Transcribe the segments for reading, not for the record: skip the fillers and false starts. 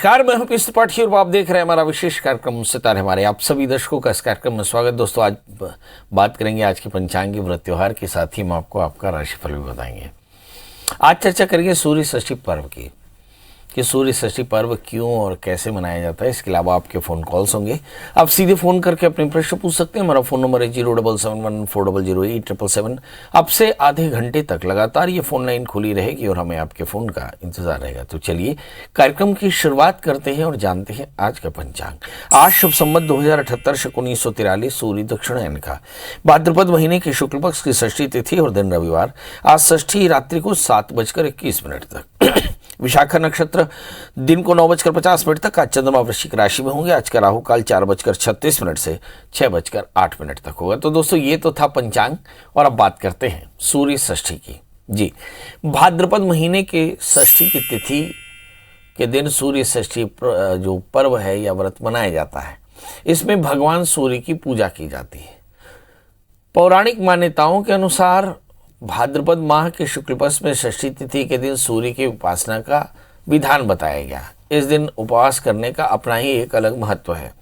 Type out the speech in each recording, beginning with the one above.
नमस्कार, मैं हूं पीयूष त्रिपाठी और आप देख रहे हैं हमारा विशेष कार्यक्रम सितारे हमारे। आप सभी दर्शकों का इस कार्यक्रम में स्वागत। दोस्तों, आज बात करेंगे आज के पंचांगी व्रत त्योहार के साथ ही हम आपको आपका राशिफल भी बताएंगे। आज चर्चा करेंगे सूर्य षष्ठी पर्व की, कि सूर्य षष्ठी पर्व क्यों और कैसे मनाया जाता है। इसके अलावा आपके फ़ोन कॉल्स होंगे, आप सीधे फ़ोन करके अपने प्रश्न पूछ सकते हैं। हमारा फ़ोन नंबर है 07714008777। अब से आधे घंटे तक लगातार ये फ़ोन लाइन खुली रहेगी और हमें आपके फ़ोन का इंतज़ार रहेगा। तो चलिए कार्यक्रम की शुरुआत करते हैं और जानते हैं आज का पंचांग। आज शुभ संवत 2078 शक 1943 सूर्य दक्षिणायन का भाद्रपद महीने के शुक्ल पक्ष की षष्ठी तिथि और दिन रविवार। आज षष्ठी रात्रि को 7:21 तक। विशाखा नक्षत्र दिन को 9:50 तक। आज चंद्रमा वृश्चिक राशि में होंगे। आज का राहु काल 4:36 से 6:08 तक होगा। तो दोस्तों, ये तो था पंचांग और अब बात करते हैं सूर्य षष्ठी की। जी, भाद्रपद महीने के षष्ठी की तिथि के दिन सूर्य षष्ठी जो पर्व है या व्रत मनाया जाता है, इसमें भगवान सूर्य की पूजा की जाती है। पौराणिक मान्यताओं के अनुसार भाद्रपद माह के शुक्ल पक्ष में षष्ठी तिथि के दिन सूर्य की उपासना का विधान बताया गया। इस दिन उपवास करने का अपना ही एक अलग महत्व है।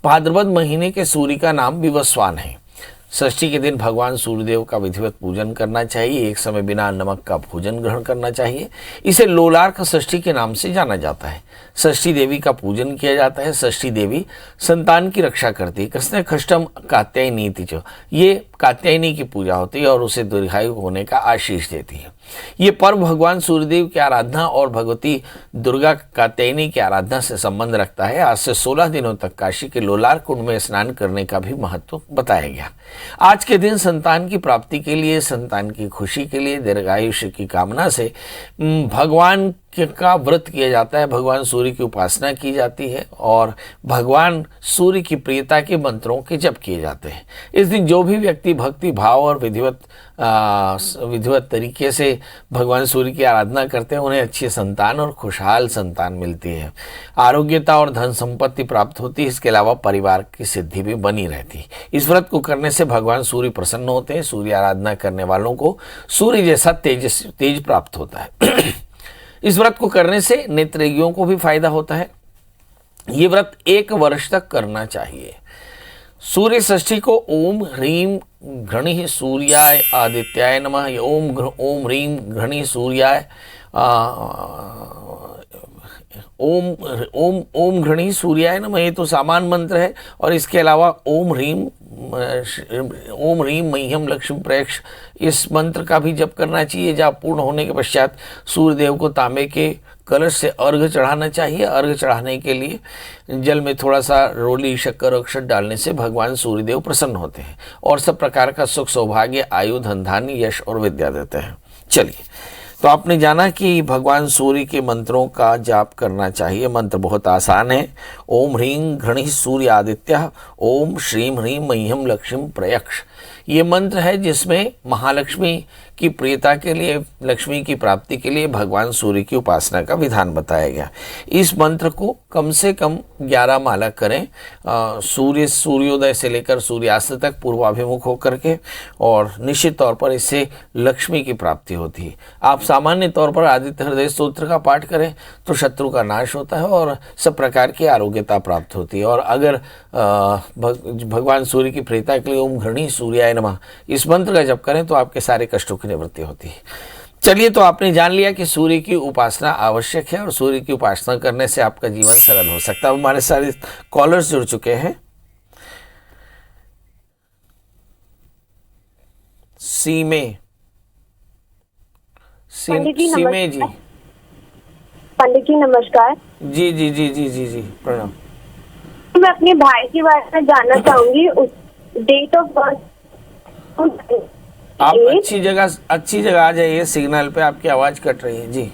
भाद्रपद महीने के सूर्य का नाम विवस्वान है। षष्ठी के दिन भगवान सूर्यदेव का विधिवत पूजन करना चाहिए। एक समय बिना नमक का भोजन ग्रहण करना चाहिए। इसे लोलार्क षष्ठी के नाम से जाना जाता है। षष्ठी देवी का पूजन किया जाता है। षष्ठी देवी संतान की रक्षा करती है। कृष्ण खष्टम कात्यायनी जो ये कात्यायनी की पूजा होती है और उसे दीर्घायु होने का आशीष देती है। ये पर्व भगवान सूर्यदेव की आराधना और भगवती दुर्गा कात्यायनी की आराधना से संबंध रखता है। आज से 16 दिनों तक काशी के लोलार्क कुंड में स्नान करने का भी महत्व बताया गया। आज के दिन संतान की प्राप्ति के लिए, संतान की खुशी के लिए, दीर्घायुष्य की कामना से भगवान का व्रत किया जाता है। भगवान सूर्य की उपासना की जाती है और भगवान सूर्य की प्रियता के मंत्रों के जप किए जाते हैं। इस दिन जो भी व्यक्ति भक्ति भाव और विधिवत तरीके से भगवान सूर्य की आराधना करते हैं, उन्हें अच्छी संतान और खुशहाल संतान मिलती है। आरोग्यता और धन संपत्ति प्राप्त होती है। इसके अलावा परिवार की सिद्धि भी बनी रहती है। इस व्रत को करने से भगवान सूर्य प्रसन्न होते हैं। सूर्य आराधना करने वालों को सूर्य जैसा तेज प्राप्त होता है। इस व्रत को करने से नेत्रयोगियों को भी फायदा होता है। ये व्रत 1 वर्ष तक करना चाहिए। सूर्य षष्ठी को ओम ह्रीम घृणि सूर्याय आदित्याय नमः, ओम ह्रीम घृणि सूर्याय ओम घृणि सूर्याय नमः, ये तो सामान्य मंत्र है। और इसके अलावा ओम ह्रीम मह्यम लक्ष्मी प्रेक्ष, इस मंत्र का भी जप करना चाहिए। जब पूर्ण होने के पश्चात सूर्यदेव को तांबे के कलश से अर्घ्य चढ़ाना चाहिए। अर्घ्य चढ़ाने के लिए जल में थोड़ा सा रोली शक्कर अक्षत डालने से भगवान सूर्यदेव प्रसन्न होते हैं और सब प्रकार का सुख सौभाग्य, आयु, धन धान्य, यश और विद्या देते हैं। चलिए, तो आपने जाना कि भगवान सूर्य के मंत्रों का जाप करना चाहिए। मंत्र बहुत आसान है। ओम ह्रीं घृणि सूर्य आदित्य, ओम श्रीं ह्रीं मह्यम लक्ष्मी प्रयक्ष। ये मंत्र है जिसमें महालक्ष्मी की प्रियता के लिए, लक्ष्मी की प्राप्ति के लिए भगवान सूर्य की उपासना का विधान बताया गया। इस मंत्र को कम से कम 11 माला करें, सूर्योदय से लेकर सूर्यास्त तक पूर्वाभिमुख होकर के, और निश्चित तौर पर इससे लक्ष्मी की प्राप्ति होती है। आप सामान्य तौर पर आदित्य हृदय स्तोत्र का पाठ करें तो शत्रु का नाश होता है और सब प्रकार की आरोग्यता प्राप्त होती है। और अगर भगवान सूर्य की प्रियता के लिए ओम घृणि सूर्याय नमः इस मंत्र का जप करें तो आपके सारे कष्टों की निवृत्ति होती है। चलिए, तो आपने जान लिया कि सूर्य की उपासना आवश्यक है और सूर्य की उपासना करने से आपका जीवन सरल हो सकता है। हमारे सारे कॉलर्स जुड़ चुके हैं। सीमे जी। पंडित जी नमस्कार। जी जी जी जी जी जी प्रणाम। मैं अपने भाई के बारे में जानना चाहूंगी। Date of birth. आप अच्छी जगह आ जाइए। सिग्नल पे आपकी आवाज कट रही है। जी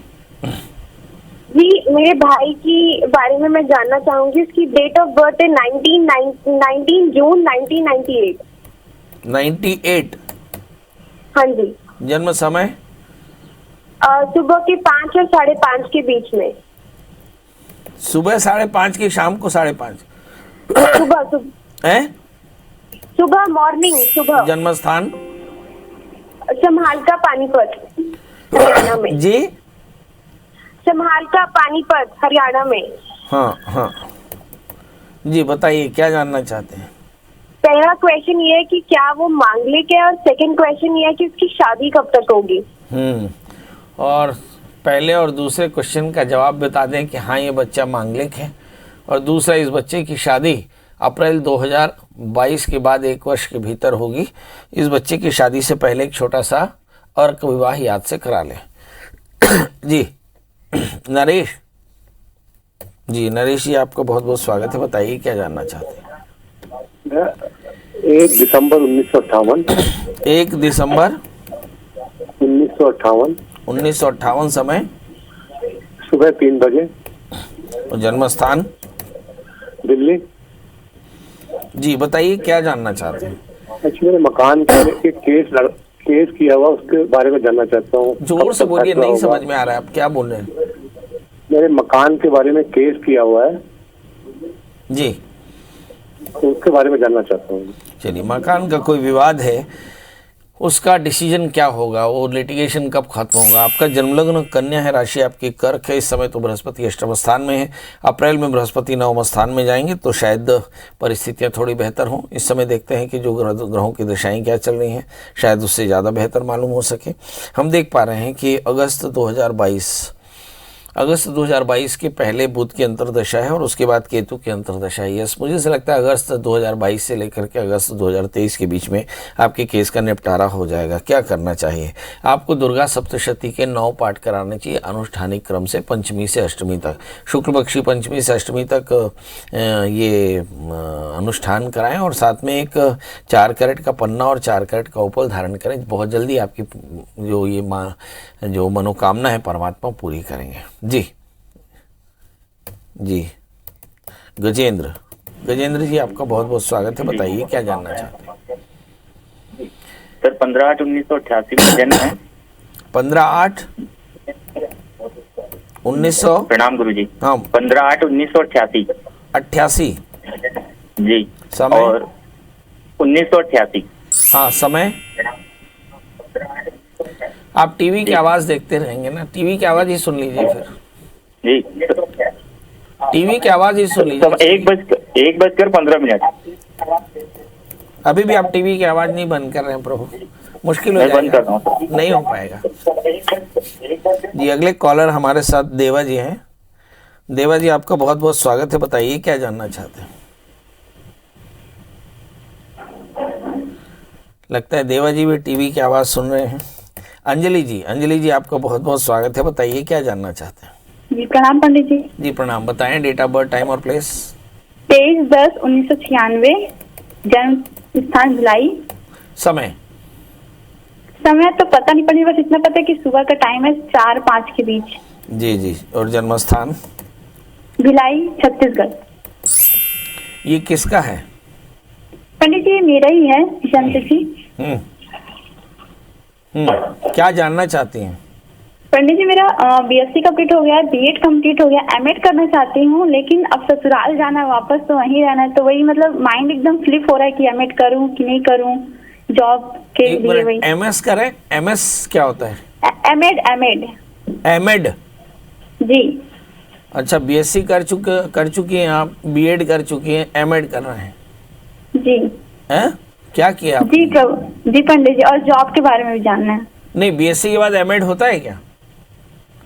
मेरे भाई की बारे में मैं जानना चाहूंगी। उसकी डेट ऑफ बर्थ है 19 जून 1998। 98? हाँ जी। जन्म समय? सुबह के 5 और 5:30 के बीच में। सुबह 5:30 की, शाम को 5:30? सुबह मॉर्निंग सुबह। जन्म स्थान? समहालका पानीपत हरियाणा में। जी, समहालका पानीपत हरियाणा में। हाँ हाँ जी, बताइए क्या जानना चाहते हैं। पहला क्वेश्चन ये है कि क्या वो मांगलिक है, और सेकंड क्वेश्चन ये है कि उसकी शादी कब तक होगी। और पहले और दूसरे क्वेश्चन का जवाब बता दें कि हाँ ये बच्चा मांगलिक है, और दूसरा इस बच्चे की शादी अप्रैल 2022 के बाद 1 वर्ष के भीतर होगी। इस बच्चे की शादी से पहले एक छोटा सा अर्क विवाह याद से करा लें। जी नरेश जी, नरेश जी आपका बहुत बहुत स्वागत है, बताइए क्या जानना चाहते हैं। 1 दिसंबर 1958। 1 दिसंबर 1958 1958 समय, सुबह 3 बजे, और जन्म स्थान। दिल्ली। जी बताइए क्या जानना चाहते हैं। एक्चुअली मेरे मकान के केस किया हुआ, उसके बारे में जानना चाहता हूँ। जोर से बोलिए, नहीं समझ में आ रहा है आप क्या बोल रहे हैं। मेरे मकान के बारे में केस किया हुआ है जी, तो उसके बारे में जानना चाहता हूँ। चलिए, मकान का कोई विवाद है, उसका डिसीजन क्या होगा, वो लिटिगेशन कब खत्म होगा। आपका जन्मलग्न कन्या है, राशि आपकी कर्क है, इस समय तो बृहस्पति अष्टम स्थान में है। अप्रैल में बृहस्पति नवम स्थान में जाएंगे तो शायद परिस्थितियां थोड़ी बेहतर हों। इस समय देखते हैं कि जो ग्रहों की दशाएं क्या चल रही हैं, शायद उससे ज़्यादा बेहतर मालूम हो सके। हम देख पा रहे हैं कि अगस्त 2022 के पहले बुध की अंतर्दशा है और उसके बाद केतु की अंतर्दशा है। यस, मुझे ऐसा लगता है अगस्त 2022 से लेकर के अगस्त 2023 के बीच में आपके केस का निपटारा हो जाएगा। क्या करना चाहिए आपको, दुर्गा सप्तशती के 9 पाठ कराने चाहिए अनुष्ठानिक क्रम से, पंचमी से अष्टमी तक, शुक्ल पक्षी पंचमी से अष्टमी तक ये अनुष्ठान कराएं, और साथ में एक 4 कैरेट का पन्ना और 4 कैरेट का उपल धारण करें। बहुत जल्दी आपकी जो मनोकामना है परमात्मा पूरी करेंगे। जी गजेंद्र जी आपका बहुत बहुत स्वागत है, बताइए क्या जानना चाहते हैं। सर 15/8/1988 में जन्म है। 15/8/1900। प्रणाम गुरुजी। हाँ, 15/8/1988। 88 जी, समय, और 1988। हाँ समय। आप टीवी की आवाज देखते रहेंगे ना, टीवी की आवाज ही सुन लीजिए फिर। जी, टीवी की आवाज ही सुन लीजिए। 1:15। अभी भी आप टीवी की आवाज नहीं बंद कर रहे हैं प्रभु, मुश्किल हो मैं बंद कर रहा जाएगा, हूँ। नहीं हो पाएगा। जी अगले कॉलर हमारे साथ देवा जी हैं। देवा जी आपका बहुत बहुत स्वागत है, बताइए क्या जानना चाहते हैं। लगता है देवा जी भी टीवी की आवाज सुन रहे हैं। अंजलि जी आपका बहुत बहुत स्वागत है, बताइए क्या जानना चाहते हैं। जी प्रणाम पंडित जी। जी प्रणाम, बताएं डेट ऑफ बर्थ, टाइम और प्लेस। 23/10/1996, जन्म स्थान भिलाई। समय समय तो पता नहीं पड़ी, बस इतना पता है कि सुबह का टाइम है 4-5 के बीच। जी, और जन्म स्थान भिलाई, छत्तीसगढ़। ये किसका है पंडित जी? मेरा ही है, ईशान जी। क्या जानना चाहती हैं। पंडित जी मेरा BSc कंप्लीट हो गया है, B.Ed कंप्लीट हो गया, M.Ed करना चाहती हूँ, लेकिन अब ससुराल जाना है, वापस तो वहीं रहना है, तो वही मतलब माइंड एकदम फ्लिप हो रहा है कि M.Ed करूँ कि नहीं करूँ जॉब के लिए। वही MS करें। MS क्या होता है? M.Ed जी। अच्छा, BSc कर चुकी हैं आप, B.Ed कर चुकी हैं, M.Ed कर रहे हैं जी। हैं? क्या किया आप? जी पंडित जी, और जॉब के बारे में भी जानना है। नहीं, BSc के बाद M.Ed होता है क्या?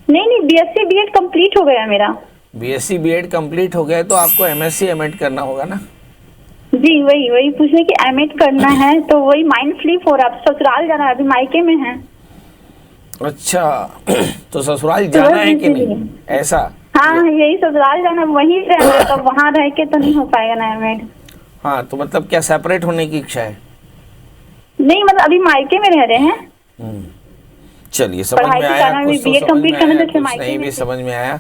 नहीं, BSc B.Ed कंप्लीट हो गया मेरा। BSc B.Ed कंप्लीट हो गया तो आपको MSc M.Ed करना होगा ना। जी वही पूछने कि M.Ed करना है, तो वही माइंड फ्लिप हो रहा है। ससुराल जाना है, अभी मायके में है। अच्छा तो ससुराल जाना है कि नहीं, ऐसा? हाँ यही, ससुराल जाना, वहीं रहना है, तो वहाँ रह के तो नहीं हो पाएगा ना M.Ed। हाँ, तो मतलब क्या सेपरेट होने की इच्छा है? नहीं, मतलब अभी मायके में रह रहे हैं। चलिए, समझ में आया, कुछ तो समझ में आया, कुछ नहीं भी समझ में आया।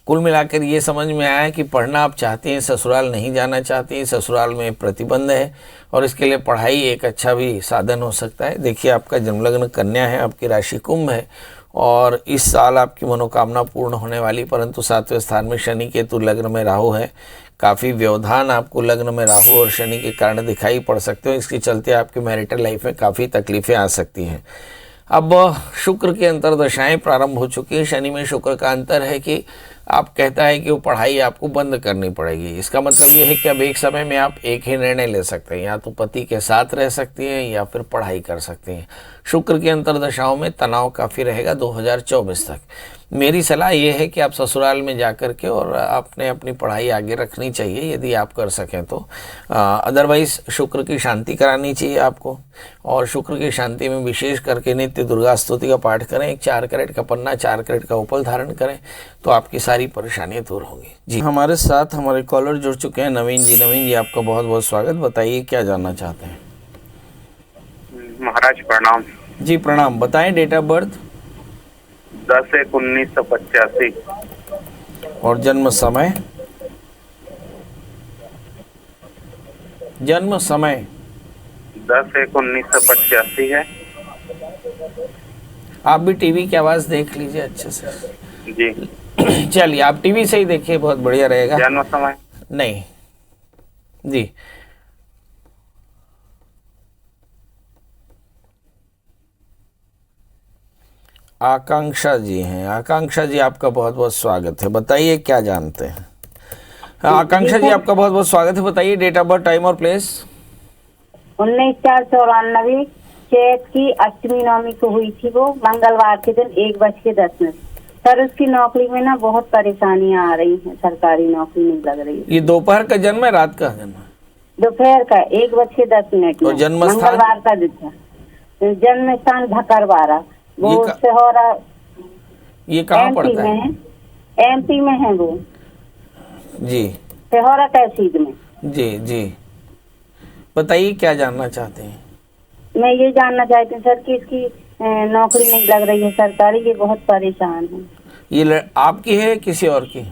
कुल मिलाकर ये समझ में आया कि पढ़ना आप चाहते हैं, ससुराल नहीं जाना चाहते हैं, ससुराल में प्रतिबंध है और इसके लिए पढ़ाई एक अच्छा भी साधन हो सकता है। देखिए, आपका जन्मलग्न कन्या है, आपकी राशि कुंभ है और इस साल आपकी मनोकामना पूर्ण होने वाली, परंतु 7वें स्थान में शनि केतु, लग्न में राहु है। काफ़ी व्यवधान आपको लग्न में राहु और शनि के कारण दिखाई पड़ सकते हो। इसके चलते आपकी मैरिटल लाइफ में काफ़ी तकलीफ़ें आ सकती हैं। अब शुक्र की अंतर्दशाएं प्रारंभ हो चुकी है। शनि में शुक्र का अंतर है कि आप कहता है कि वो पढ़ाई आपको बंद करनी पड़ेगी। इसका मतलब ये है कि अब एक समय में आप एक ही निर्णय ले सकते हैं, या तो पति के साथ रह सकती हैं या फिर पढ़ाई कर सकती हैं। शुक्र की अंतर्दशाओं में तनाव काफ़ी रहेगा 2024 तक। मेरी सलाह ये है कि आप ससुराल में जा कर के और आपने अपनी पढ़ाई आगे रखनी चाहिए यदि आप कर सकें तो। अदरवाइज़ शुक्र की शांति करानी चाहिए आपको, और शुक्र की शांति में विशेष करके नित्य दुर्गा स्तुति का पाठ करें, एक 4 कैरेट का पन्ना, 4 कैरेट का उपल धारण करें, तो आपकी सारी परेशानियां दूर होंगी। जी, हमारे साथ हमारे कॉलर जुड़ चुके हैं नवीन जी। नवीन जी, आपका बहुत बहुत स्वागत। बताइए क्या जानना चाहते हैं। महाराज प्रणाम। जी प्रणाम। बताएं डेट ऑफ बर्थ 10/1/1985 और जन्म समय। जन्म समय 10/1/1985 है। आप भी टीवी की आवाज देख लीजिए अच्छे से। जी। चलिए आप टीवी से ही देखिए, बहुत बढ़िया रहेगा। जन्म समय नहीं जी, आकांक्षा जी हैं। आकांक्षा जी, आपका बहुत बहुत स्वागत है। बताइए क्या जानते हैं। आकांक्षा जी, आपका बहुत बहुत स्वागत है। बताइए डेट ऑफ बर्थ, टाइम और प्लेस। 19/4/94 चैत की अष्टमी नवमी को हुई थी। वो मंगलवार के दिन 1:10 सर उसकी नौकरी में ना बहुत परेशानियां आ रही हैं, सरकारी नौकरी नहीं लग रही। ये दोपहर का जन्म है, रात का जन्म है? दोपहर का 1:10 और जन्म स्थान? मंगलवार का दिन था। जन्म स्थान भकरवाड़ा, वो सिहोरा। ये कहाँ पड़ता है? एमपी में है वो जी, सिहोरा तहसील में। जी जी, बताइए क्या जानना चाहते हैं। मैं ये जानना चाहती हूँ सर कि इसकी नौकरी नहीं लग रही है सरकारी, ये बहुत परेशान है। ये आपकी है किसी और की?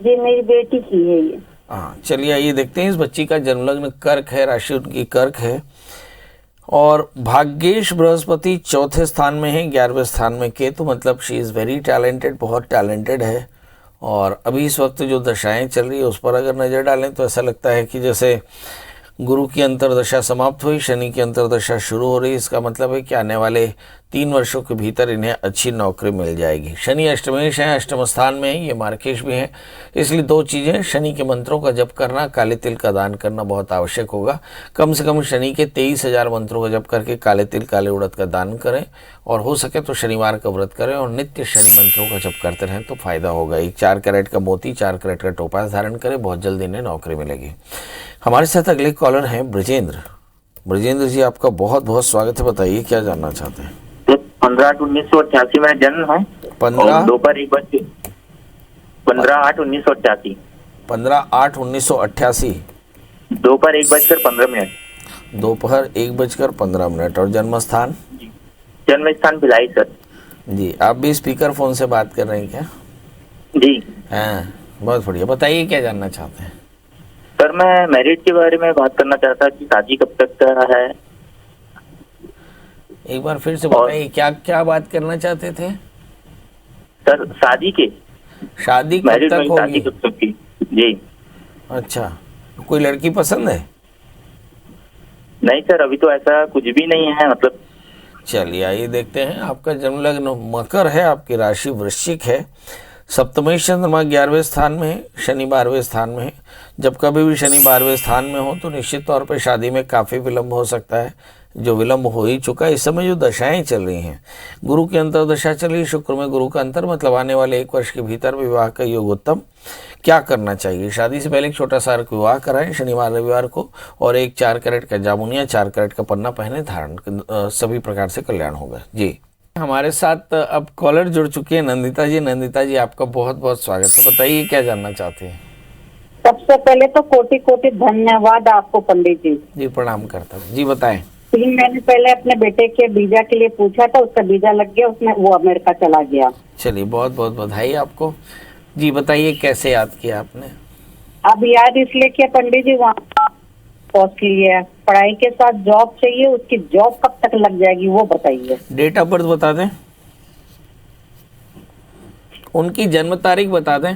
जी मेरी बेटी की है ये। हाँ, चलिए आइए देखते हैं। इस बच्ची का जन्मलग्न कर्क है, राशि उनकी कर्क है, और भाग्येश बृहस्पति चौथे स्थान में है, 11वें स्थान में केतु। मतलब शी इज़ वेरी टैलेंटेड, बहुत टैलेंटेड है। और अभी इस वक्त जो दशाएं चल रही है उस पर अगर नज़र डालें तो ऐसा लगता है कि जैसे गुरु की अंतर्दशा समाप्त हुई, शनि की अंतर्दशा शुरू हो रही। इसका मतलब है कि आने वाले 3 वर्षों के भीतर इन्हें अच्छी नौकरी मिल जाएगी। शनि अष्टमेश हैं, अष्टम स्थान में है, ये मार्केश भी हैं। इसलिए 2 चीज़ें, शनि के मंत्रों का जप करना, काले तिल का दान करना बहुत आवश्यक होगा। कम से कम शनि के 23,000 मंत्रों का जप करके काले तिल काले उड़द का दान करें, और हो सके तो शनिवार का व्रत करें और नित्य शनि मंत्रों का जप करते रहें तो फायदा होगा। एक 4 कैरेट का मोती, 4 कैरेट का टोपास धारण करें, बहुत जल्द इन्हें नौकरी मिलेगी। हमारे साथ अगले कॉलर हैं ब्रजेंद्र। ब्रजेंद्र जी, आपका बहुत बहुत स्वागत है। बताइए क्या जानना चाहते हैं। 15/8/1988 में जन्म है। 15 दोपहर 1 15/8/1988 15/8/1988 दोपहर 1:15 दोपहर 1:15 और जन्म स्थान? जन्म स्थान भिलाई सर। जी, आप भी स्पीकर फोन से बात कर रहे हैं क्या? जी हाँ, बहुत बढ़िया। बताइए क्या जानना चाहते हैं। सर, मैं मैरिड के बारे में बात करना चाहता कि शादी कब तक का है। एक बार फिर से बताइए, क्या क्या बात करना चाहते थे सर? शादी के, शादी कब मैरिड तक में शादी होगी? कब तक की? जी। अच्छा, कोई लड़की पसंद है? नहीं सर, अभी तो ऐसा कुछ भी नहीं है। मतलब चलिए आइए देखते हैं। आपका जन्म लग्न मकर है, आपकी राशि वृश्चिक है, सप्तमेश चंद्रमा 11वें स्थान में है, शनि 12वें स्थान में है। जब कभी भी शनि 12वें स्थान में हो तो निश्चित तौर पर शादी में काफ़ी विलंब हो सकता है, जो विलंब हो ही चुका है। इस समय जो दशाएं चल रही हैं, गुरु की अंतर्दशा चल रही है, शुक्र में गुरु का अंतर, मतलब आने वाले 1 वर्ष के भीतर विवाह का योग उत्तम। क्या करना चाहिए? शादी से पहले एक छोटा सा विवाह कराएं शनिवार रविवार को, और एक 4 कैरेट का जामुनिया, 4 कैरेट का पन्ना पहने, धारण सभी प्रकार से कल्याण होगा। जी, हमारे साथ अब कॉलर जुड़ चुकी है नंदिता जी। नंदिता जी, आपका बहुत बहुत स्वागत है। बताइए क्या जानना चाहते हैं। सबसे पहले तो कोटि कोटि धन्यवाद आपको पंडित जी। जी प्रणाम करता हूँ। जी बताएं। 3 महीने पहले अपने बेटे के वीजा के लिए पूछा था, उसका वीजा लग गया, उसमें वो अमेरिका चला गया। चलिए, बहुत बहुत बधाई आपको। जी बताइए कैसे याद किया आपने। अब याद इसलिए किया पंडित जी, वहाँ पोस्ट लिए, पढ़ाई के साथ जॉब चाहिए, उसकी जॉब कब तक लग जाएगी वो बताइए। डेट ऑफ बर्थ बता दें, उनकी जन्म तारीख बता दें।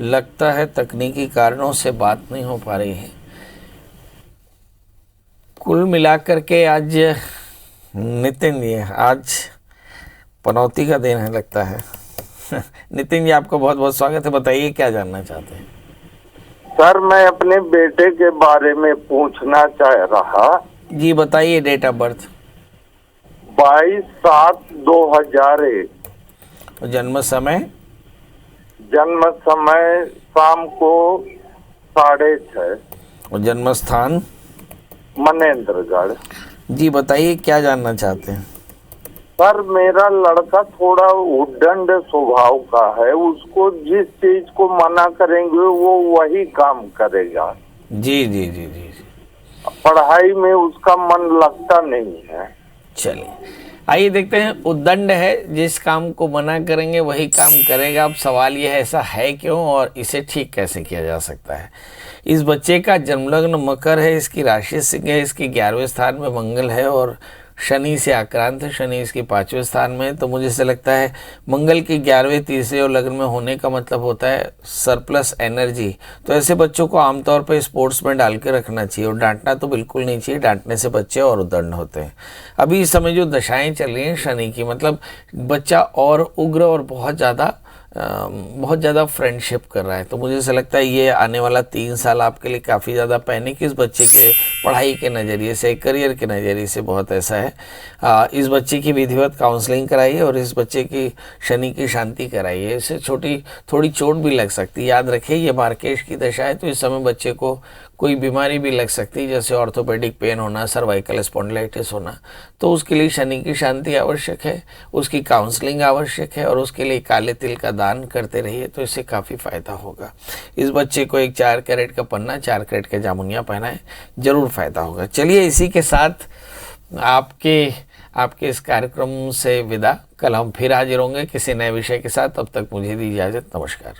लगता है तकनीकी कारणों से बात नहीं हो पा रही है। कुल मिलाकर के आज नितिन जी, आज पनौती का दिन है लगता है। नितिन जी, आपका बहुत बहुत स्वागत है। बताइए क्या जानना चाहते हैं। सर, मैं अपने बेटे के बारे में पूछना चाह रहा। जी बताइए। Date of birth? 22/7/2001। और जन्म समय? जन्म समय शाम को 6:30। और जन्म स्थान? मनेन्द्रगढ़। जी बताइए क्या जानना चाहते हैं। सर, मेरा लड़का थोड़ा उद्दंड स्वभाव का है। उसको जिस चीज को मना करेंगे वो वही काम करेगा। जी जी जी जी जी। पढ़ाई में उसका मन लगता नहीं है। चलिए आइए देखते हैं। उद्दंड है, जिस काम को मना करेंगे वही काम करेगा। अब सवाल यह है, ऐसा है क्यों और इसे ठीक कैसे किया जा सकता है। इस बच्चे का जन्मलग्न मकर है, इसकी राशि सिंह है, इसकी 11वें स्थान में मंगल है और शनि से आक्रांत है। शनि इसके 5वें स्थान में। तो मुझे ऐसा लगता है मंगल की 11वें, तीसरे और लग्न में होने का मतलब होता है सरप्लस एनर्जी। तो ऐसे बच्चों को आमतौर पर स्पोर्ट्स में डाल के रखना चाहिए और डांटना तो बिल्कुल नहीं चाहिए। डांटने से बच्चे और उद्दंड होते हैं। अभी इस समय जो दशाएं चल रही हैं शनि की, मतलब बच्चा और उग्र और बहुत ज़्यादा फ्रेंडशिप कर रहा है। तो मुझे ऐसा लगता है ये आने वाला 3 साल आपके लिए काफ़ी ज़्यादा पैनिक इस बच्चे के पढ़ाई के नज़रिए से, करियर के नज़रिए से बहुत ऐसा है। इस बच्चे की विधिवत काउंसलिंग कराइए और इस बच्चे की शनि की शांति कराइए। इससे थोड़ी चोट भी लग सकती है। याद रखिए ये मार्केश की दशा है, तो इस समय बच्चे को कोई बीमारी भी लग सकती है, जैसे ऑर्थोपेडिक पेन होना, सर्वाइकल स्पॉन्डिलाइटिस होना। तो उसके लिए शनि की शांति आवश्यक है, उसकी काउंसलिंग आवश्यक है और उसके लिए काले तिल का दान करते रहिए, तो इससे काफ़ी फ़ायदा होगा। इस बच्चे को एक 4 कैरेट का पन्ना, 4 कैरेट का जामुनिया पहनाएं, ज़रूर फ़ायदा होगा। चलिए इसी के साथ आपके इस कार्यक्रम से विदा। कल हम फिर हाजिर होंगे किसी नए विषय के साथ। तब तक मुझे दी इजाज़त। नमस्कार।